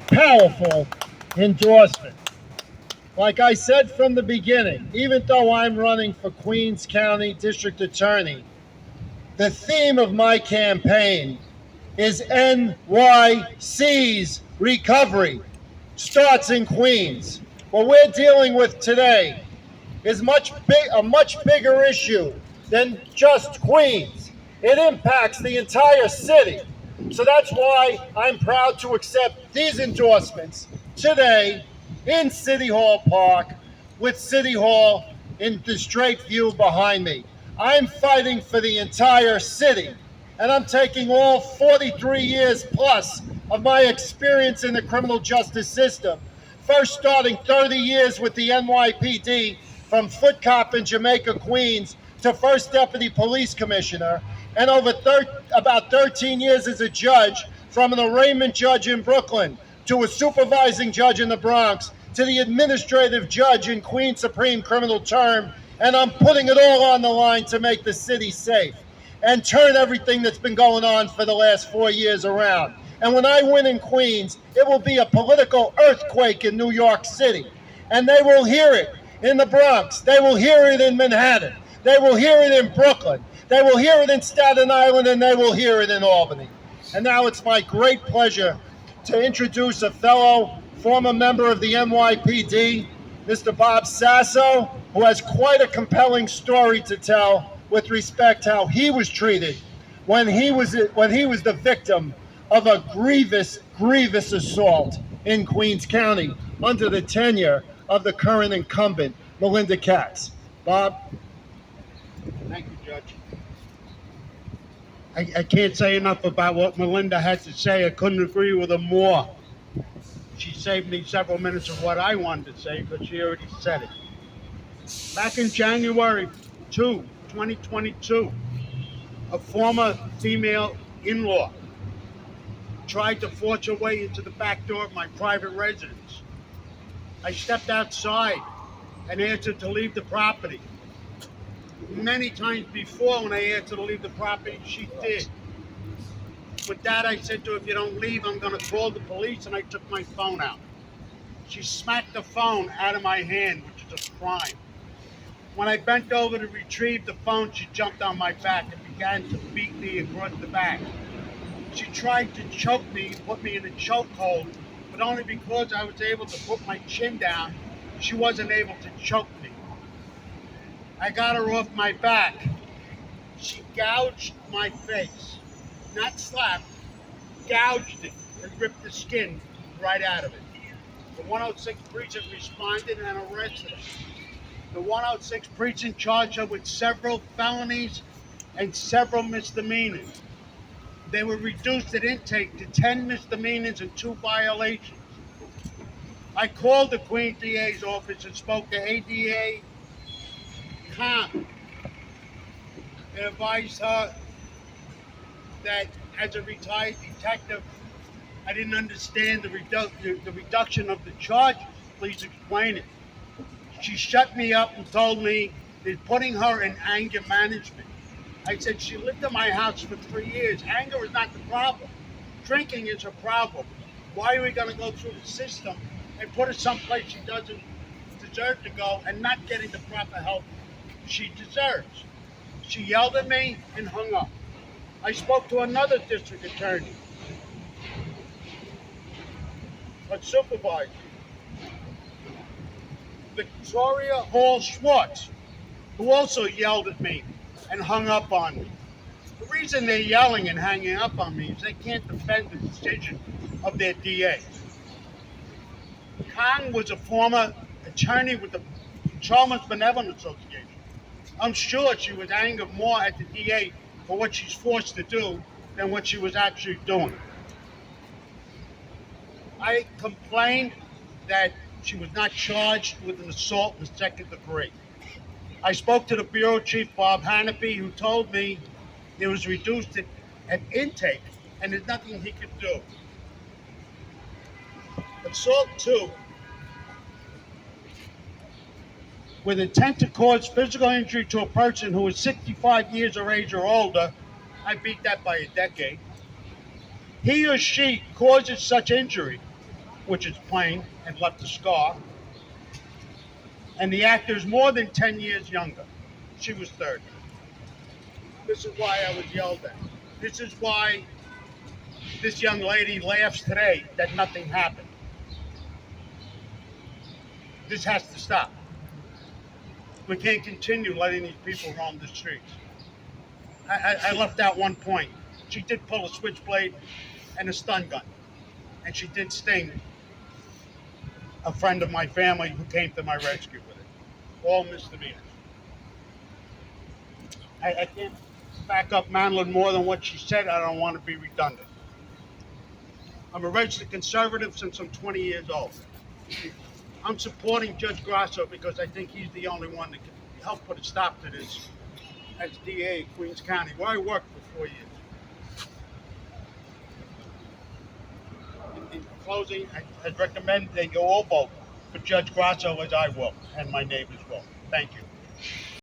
powerful endorsement. Like I said from the beginning, even though I'm running for Queens County District Attorney, the theme of my campaign is NYC's recovery. Starts in Queens. What we're dealing with today is a much bigger issue than just Queens. It impacts the entire city. So that's why I'm proud to accept these endorsements today in City Hall Park with City Hall in the straight view behind me. I'm fighting for the entire city, and I'm taking all 43 years plus of my experience in the criminal justice system, first starting 30 years with the NYPD from foot cop in Jamaica, Queens, to first deputy police commissioner, and about 13 years as a judge, from an arraignment judge in Brooklyn to a supervising judge in the Bronx to the administrative judge in Queens Supreme Criminal Term, and I'm putting it all on the line to make the city safe and turn everything that's been going on for the last 4 years around. And when I win in Queens, it will be a political earthquake in New York City. And they will hear it in the Bronx. They will hear it in Manhattan. They will hear it in Brooklyn. They will hear it in Staten Island, and they will hear it in Albany. And now it's my great pleasure to introduce a fellow former member of the NYPD, Mr. Bob Sasso, who has quite a compelling story to tell with respect to how he was treated when he was the victim of a grievous assault in Queens County under the tenure of the current incumbent, Melinda Katz. Bob? Thank you, Judge. I can't say enough about what Melinda had to say. I couldn't agree with her more. She saved me several minutes of what I wanted to say, but she already said it. Back in January 2022, a former female in-law tried to force her way into the back door of my private residence. I stepped outside and asked her to leave the property. Many times before, when I asked her to leave the property, she did. With that, I said to her, if you don't leave, I'm going to call the police, and I took my phone out. She smacked the phone out of my hand, which is a crime. When I bent over to retrieve the phone, she jumped on my back and began to beat me across the back. She tried to choke me, put me in a chokehold, but only because I was able to put my chin down, she wasn't able to choke me. I got her off my back. She gouged my face, not slapped, gouged it and ripped the skin right out of it. The 106 precinct responded and arrested her. The 106 precinct charged her with several felonies and several misdemeanors. They were reduced at intake to 10 misdemeanors and 2 violations. I called the Queens DA's office and spoke to ADA Khan and advised her that as a retired detective, I didn't understand the reduction of the charge. Please explain it. She shut me up and told me they're putting her in anger management. I said, she lived in my house for 3 years. Anger is not the problem. Drinking is her problem. Why are we going to go through the system and put her someplace she doesn't deserve to go and not getting the proper help she deserves? She yelled at me and hung up. I spoke to another district attorney, a supervisor, Victoria Hall Schwartz, who also yelled at me and hung up on me. The reason they're yelling and hanging up on me is they can't defend the decision of their DA. Khan was a former attorney with the Patrolmen's Benevolent Association. I'm sure she was angered more at the DA for what she's forced to do than what she was actually doing. I complained that she was not charged with an assault in the second degree. I spoke to the bureau chief, Bob Hannafy, who told me it was reduced at intake and there's nothing he could do. Assault 2, with intent to cause physical injury to a person who is 65 years of age or older, I beat that by a decade. He or she causes such injury which is plain and left a scar. And the actor's more than 10 years younger. She was 30. This is why I was yelled at. This is why this young lady laughs today that nothing happened. This has to stop. We can't continue letting these people roam the streets. I left out one point. She did pull a switchblade and a stun gun, and she did sting a friend of my family who came to my rescue with it. All misdemeanors. I can't back up Madeline more than what she said. I don't want to be redundant. I'm a registered conservative since I'm 20 years old. I'm supporting Judge Grasso because I think he's the only one that can help put a stop to this as DA in Queens County, where I worked for 4 years. In closing, I recommend that you all vote for Judge Grasso as I will, and my neighbors will. Thank you.